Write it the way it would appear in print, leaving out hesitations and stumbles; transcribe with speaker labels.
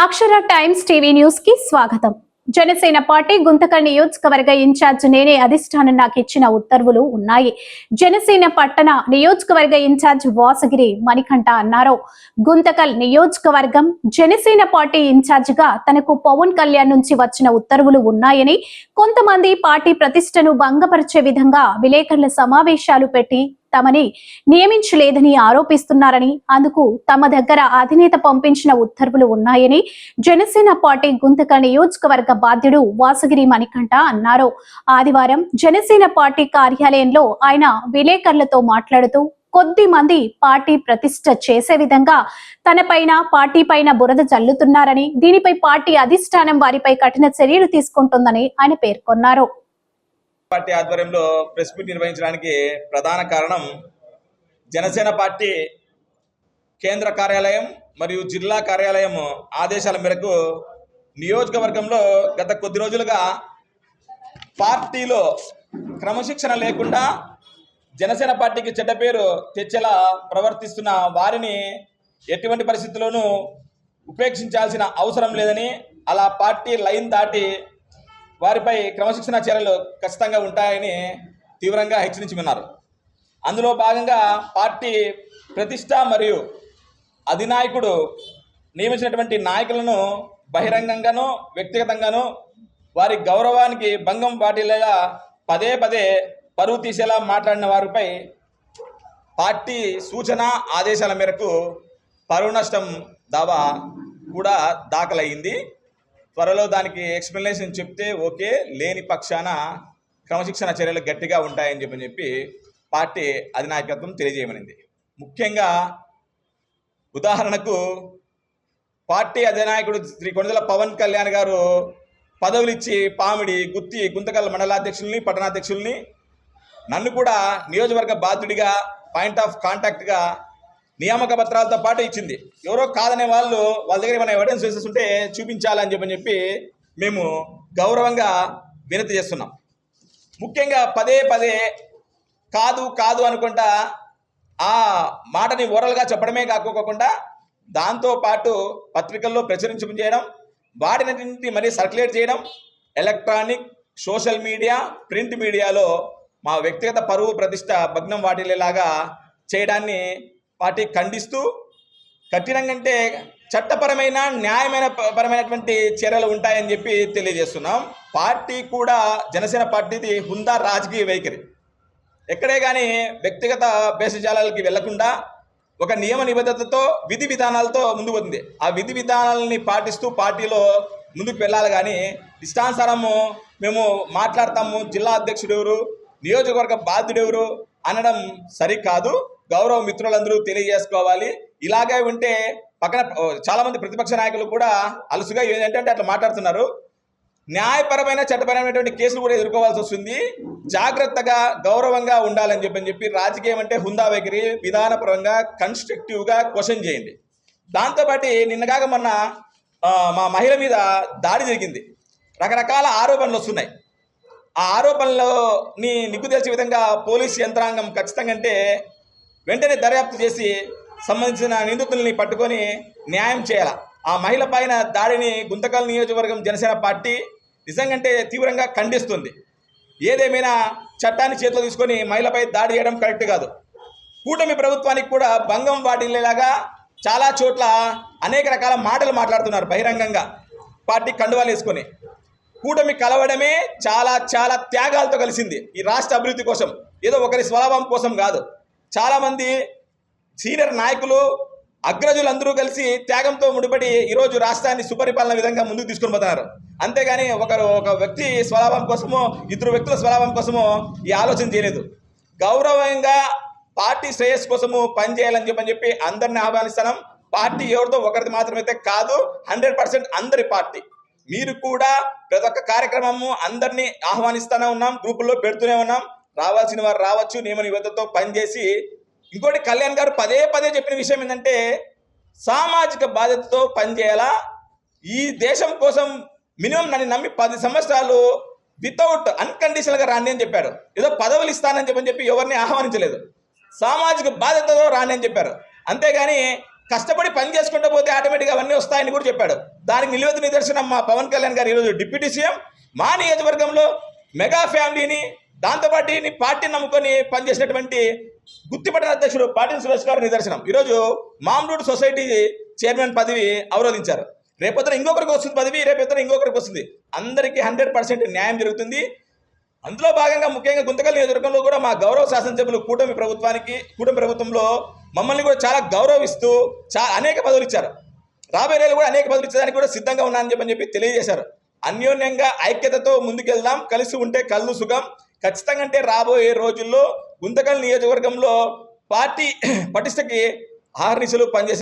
Speaker 1: అక్షర times TV news కి స్వాగతం. Janasena party Guntakal నియోజకవర్గ ఇన్ఛార్జ్ నేనే అధిష్టానం నాకు ఇచ్చిన ఉత్తర్వులు ఉన్నాయి. జనసేన పట్టణ నియోజకవర్గ ఇన్ఛార్జ్ వాసగిరి మణికంఠ అన్నారు. గుంతకల్ నియోజకవర్గం జనసేన పార్టీ ఇన్ఛార్జ్ గా తనకు పవన్ కళ్యాణ్ నుంచి వచ్చిన ఉత్తర్వులు ఉన్నాయని, కొంతమంది పార్టీ ప్రతిష్టను భంగపరిచే విధంగా విలేకరుల సమావేశాలు పెట్టి తమని నియమించలేదని ఆరోపిస్తున్నారని, అందుకు తమ దగ్గర అధినేత పంపించిన ఉత్తర్వులు ఉన్నాయని జనసేన పార్టీ గుంతకల్ నియోజకవర్గ బాధ్యుడు వాసగిరి మణికంఠ అన్నారు. ఆదివారం జనసేన పార్టీ కార్యాలయంలో ఆయన విలేకరులతో మాట్లాడుతూ, కొద్ది మంది పార్టీ ప్రతిష్ట చేసే విధంగా తనపైన పార్టీ పైన బురద చల్లుతున్నారని, దీనిపై పార్టీ అధిష్టానం వారిపై కఠిన చర్యలు తీసుకుంటుందని ఆయన పేర్కొన్నారు.
Speaker 2: పార్టీ ఆధ్వర్యంలో ప్రెస్ మీట్ నిర్వహించడానికి ప్రధాన కారణం జనసేన పార్టీ కేంద్ర కార్యాలయం మరియు జిల్లా కార్యాలయం ఆదేశాల మేరకు నియోజకవర్గంలో గత కొద్ది రోజులుగా పార్టీలో క్రమశిక్షణ లేకుండా జనసేన పార్టీకి చెడ్డ పేరు తెచ్చేలా ప్రవర్తిస్తున్న వారిని ఎటువంటి పరిస్థితుల్లోనూ ఉపేక్షించాల్సిన అవసరం లేదని, అలా పార్టీ లైన్ దాటి వారిపై క్రమశిక్షణ చర్యలు ఖచ్చితంగా ఉంటాయని తీవ్రంగా హెచ్చరించుకున్నారు. అందులో భాగంగా పార్టీ ప్రతిష్ట మరియు అధినాయకుడు నియమించినటువంటి నాయకులను బహిరంగంగానూ వ్యక్తిగతంగానూ వారి గౌరవానికి భంగం వాటిల్లేలా పదే పదే పరువు తీసేలా మాట్లాడిన వారిపై పార్టీ సూచన ఆదేశాల మేరకు పరువు నష్టం దావా కూడా దాఖలయ్యింది. త్వరలో దానికి ఎక్స్ప్లెనేషన్ చెప్తే ఓకే, లేని పక్షాన క్రమశిక్షణ చర్యలు గట్టిగా ఉంటాయని చెప్పి పార్టీ అధినాయకత్వం తెలియజేయమనింది. ముఖ్యంగా ఉదాహరణకు పార్టీ అధినాయకుడు శ్రీ కొణిదెల పవన్ కళ్యాణ్ గారు పదవులు ఇచ్చి పామిడి, గుత్తి, గుంతకల్ మండలాధ్యక్షుల్ని, పట్టణాధ్యక్షుల్ని, నన్ను కూడా నియోజకవర్గ బాధ్యుడిగా పాయింట్ ఆఫ్ కాంటాక్ట్గా నియామక పత్రాలతో పాటు ఇచ్చింది. ఎవరో కాదనే వాళ్ళు వాళ్ళ దగ్గర ఏమైనా ఎవిడెన్స్ ఉంటే చూపించాలని చెప్పి మేము గౌరవంగా వినతి చేస్తున్నాం. ముఖ్యంగా పదే పదే కాదు కాదు అనుకుంటా ఆ మాటని ఓరల్గా చెప్పడమే కాకోకుండా దాంతోపాటు పత్రికల్లో ప్రచురించడం చేయడం, వాటిని మరీ సర్క్యులేట్ చేయడం, ఎలక్ట్రానిక్, సోషల్ మీడియా, ప్రింట్ మీడియాలో మా వ్యక్తిగత పరువు ప్రతిష్ట భగ్నం వాటిల్లేలాగా చేయడాన్ని పార్టీ ఖండిస్తూ కఠినంగా అంటే చట్టపరమైన న్యాయమైన పరమైనటువంటి చర్యలు ఉంటాయని చెప్పి తెలియజేస్తున్నాం. పార్టీ కూడా జనసేన పార్టీది హుందా రాజకీయ వైఖరి. ఎక్కడే కానీ వ్యక్తిగత భేషజాలకి వెళ్లకుండా ఒక నియమ నిబద్ధతతో విధి విధానాలతో ముందుకు పోతుంది. ఆ విధి విధానాలని పాటిస్తూ పార్టీలో ముందుకు వెళ్ళాలి. కానీ ఇష్టానుసారము మేము మాట్లాడతాము, జిల్లా అధ్యక్షుడు ఎవరు, నియోజకవర్గ బాధ్యుడు ఎవరు అనడం సరికాదు. గౌరవ మిత్రులందరూ తెలియజేసుకోవాలి. ఇలాగే ఉంటే పక్కన చాలామంది ప్రతిపక్ష నాయకులు కూడా అలుసుగా ఏంటంటే అట్లా మాట్లాడుతున్నారు. న్యాయపరమైన చట్టపరమైనటువంటి కేసులు కూడా ఎదుర్కోవాల్సి వస్తుంది. జాగ్రత్తగా గౌరవంగా ఉండాలని చెప్పి రాజకీయం అంటే హుందా వైఖరి, విధానపరంగా కన్స్ట్రక్టివ్గా క్వశ్చన్ చేయండి. దాంతోపాటు నిన్నగాక మొన్న మా మహిళ మీద దాడి జరిగింది. రకరకాల ఆరోపణలు వస్తున్నాయి. ఆ ఆరోపణలని నిగ్గు తెలిసే విధంగా పోలీసు యంత్రాంగం ఖచ్చితంగా అంటే వెంటనే దర్యాప్తు చేసి సంబంధించిన నిందితుల్ని పట్టుకొని న్యాయం చేయాలి. ఆ మహిళ పైన దాడిని గుంతకల్ నియోజకవర్గం జనసేన పార్టీ నిజంగా తీవ్రంగా ఖండిస్తుంది. ఏదేమైనా చట్టాన్ని చేతిలో తీసుకొని మహిళపై దాడి చేయడం కరెక్ట్ కాదు. కూటమి ప్రభుత్వానికి కూడా భంగం వాటిల్లేలాగా చాలా చోట్ల అనేక రకాల మాటలు మాట్లాడుతున్నారు బహిరంగంగా పార్టీ కండువాలు వేసుకొని. కూటమి కలవడమే చాలా చాలా త్యాగాలతో కలిసింది ఈ రాష్ట్ర అభివృద్ధి కోసం, ఏదో ఒకరి స్వలాభం కోసం కాదు. చాలామంది సీనియర్ నాయకులు, అగ్రజులందరూ కలిసి త్యాగంతో ముడిపడి ఈరోజు రాష్ట్రాన్ని సుపరిపాలన విధంగా ముందుకు తీసుకొని పోతున్నారు. అంతేగాని ఒక వ్యక్తి స్వలాభం కోసమో, ఇద్దరు వ్యక్తుల స్వలాభం కోసమో ఈ ఆలోచన చేయలేదు. గౌరవంగా పార్టీ శ్రేయస్సు కోసము పనిచేయాలని చెప్పి అందరిని ఆహ్వానిస్తున్నాం. పార్టీ ఎవరితో ఒకరిది మాత్రమైతే కాదు, 100% అందరి పార్టీ. మీరు కూడా ప్రతి ఒక్క కార్యక్రమము అందరినీ ఆహ్వానిస్తూనే ఉన్నాం, గ్రూపుల్లో పెడుతూనే ఉన్నాం. రావాల్సిన వారు రావచ్చు, నియమ నిబద్ధతతో పనిచేసి. ఇంకోటి కళ్యాణ్ గారు పదే పదే చెప్పిన విషయం ఏంటంటే సామాజిక బాధ్యతతో పనిచేయాలా. ఈ దేశం కోసం మినిమం నన్ను నమ్మి 10 సంవత్సరాలు వితౌట్ అన్కండిషనల్గా రాండి అని చెప్పారు. ఏదో పదవులు ఇస్తానని చెప్పి ఎవరిని ఆహ్వానించలేదు. సామాజిక బాధ్యతతో రాండి అని చెప్పారు. అంతేగాని కష్టపడి పని చేసుకుంటూ పోతే ఆటోమేటిక్గా అవన్నీ వస్తాయని కూడా చెప్పాడు. దానికి నిలువెత్తు నిదర్శనం మా పవన్ కళ్యాణ్ గారు ఈరోజు డిప్యూటీ సీఎం మా నియోజకవర్గంలో మెగా ఫ్యామిలీని దాంతోపాటు పార్టీని నమ్ముకొని పనిచేసినటువంటి గుత్తి పట్టణ అధ్యక్షుడు పాటిల్ సురేష్ గారు నిదర్శనం. ఈరోజు మామ్లూడ్ సొసైటీ చైర్మన్ పదవి అవరోధించారు. రేపొద్దున ఇంకొకరికి వస్తుంది పదవి, రేపొద్దున ఇంకొకరికి వస్తుంది. అందరికీ 100% న్యాయం జరుగుతుంది. అందులో భాగంగా ముఖ్యంగా గుంతకల్ నియోజకవర్గంలో కూడా మా గౌరవ శాసనసభ్యులు కూటమి ప్రభుత్వంలో మమ్మల్ని కూడా చాలా గౌరవిస్తూ అనేక పదవులు ఇచ్చారు. రాబోయే రోజులు కూడా అనేక పదవులు ఇచ్చేదానికి కూడా సిద్ధంగా ఉన్నానని చెప్పి తెలియజేశారు. అన్యోన్యంగా ఐక్యతతో ముందుకెళ్దాం, కలిసి ఉంటే కళ్ళు సుఖం. ఖచ్చితంగా అంటే రాబోయే రోజుల్లో గుంతకల్ నియోజకవర్గంలో పార్టీ పటిష్టకి ఆహర్నిశలు పనిచేసే